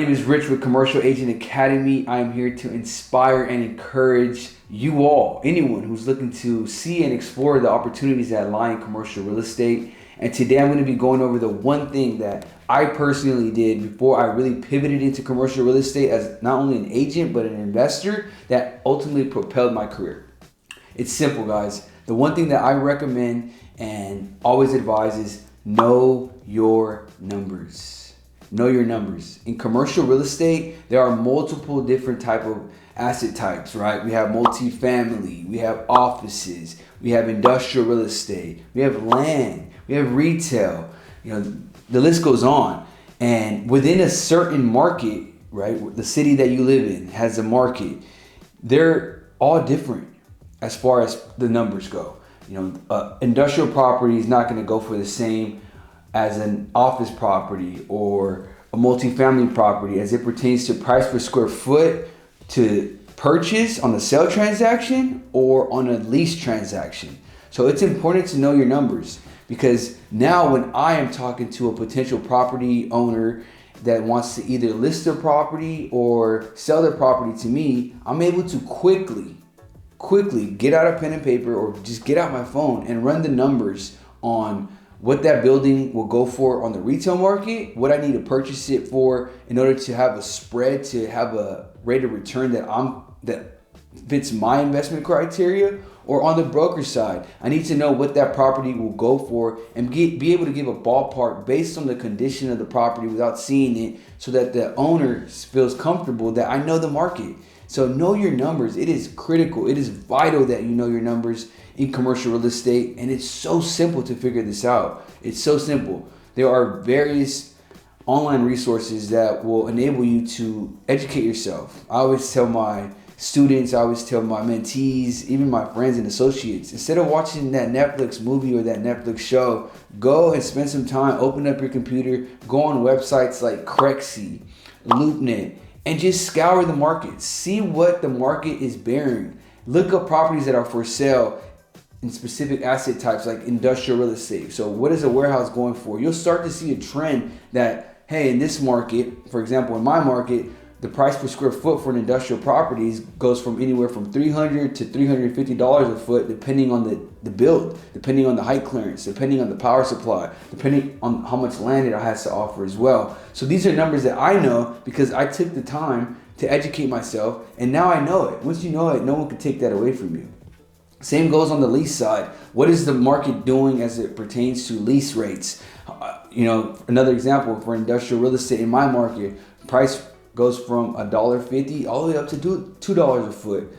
name is Rich with Commercial Agent Academy. I am here to inspire and encourage you all, anyone who's looking to see and explore the opportunities that lie in commercial real estate. And today I'm going to be going over the one thing that I personally did before I really pivoted into commercial real estate as not only an agent, but an investor that ultimately propelled my career. It's simple, guys. The one thing that I recommend and always advise is know your numbers. Know your numbers. In commercial real estate, there are multiple different type of asset types, right? We have multifamily, we have offices, we have industrial real estate, we have land, we have retail, the list goes on. And within a certain market, right, the city that you live in has a market, they're all different as far as the numbers go. Industrial property is not going to go for the same as an office property or a multifamily property as it pertains to price per square foot to purchase on a sale transaction or on a lease transaction. So it's important to know your numbers, because now when I am talking to a potential property owner that wants to either list their property or sell their property to me, I'm able to quickly get out a pen and paper or just get out my phone and run the numbers on what that building will go for on the retail market, what I need to purchase it for in order to have a spread, to have a rate of return that fits my investment criteria, or on the broker side, I need to know what that property will go for and be able to give a ballpark based on the condition of the property without seeing it, so that the owner feels comfortable that I know the market. So know your numbers. It is critical. It is vital that you know your numbers in commercial real estate. And it's so simple to figure this out. It's so simple. There are various online resources that will enable you to educate yourself. I always tell my students, I always tell my mentees, even my friends and associates, instead of watching that Netflix movie or that Netflix show, go and spend some time, open up your computer, go on websites like Crexi, LoopNet, and just scour the market. See what the market is bearing. Look up properties that are for sale in specific asset types like industrial real estate. So what is a warehouse going for? You'll start to see a trend that, hey, in this market, for example, in my market, the price per square foot for an industrial properties goes from anywhere from $300 to $350 a foot, depending on the build, depending on the height clearance, depending on the power supply, depending on how much land it has to offer as well. So these are numbers that I know because I took the time to educate myself, and now I know it. Once you know it, no one can take that away from you. Same goes on the lease side. What is the market doing as it pertains to lease rates? Another example for industrial real estate in my market, price goes from $1.50 all the way up to $2 a foot,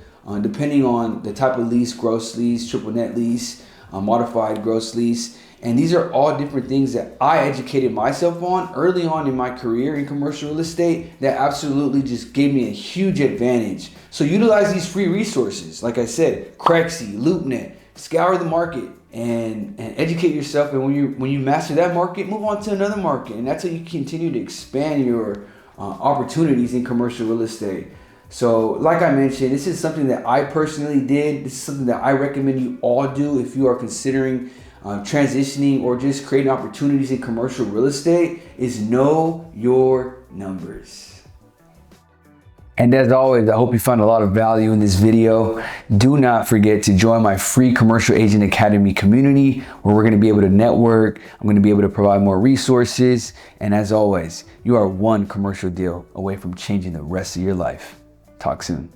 depending on the type of lease: gross lease, triple net lease, modified gross lease. And these are all different things that I educated myself on early on in my career in commercial real estate that absolutely just gave me a huge advantage. So utilize these free resources. Like I said, Crexi, LoopNet, scour the market and educate yourself. And when you master that market, move on to another market. And that's how you continue to expand your opportunities in commercial real estate. So like I mentioned, this is something that I personally did. This is something that I recommend you all do if you are considering transitioning or just creating opportunities in commercial real estate, is know your numbers. And as always, I hope you found a lot of value in this video. Do not forget to join my free Commercial Agent Academy community, where we're going to be able to network. I'm going to be able to provide more resources. And as always, you are one commercial deal away from changing the rest of your life. Talk soon.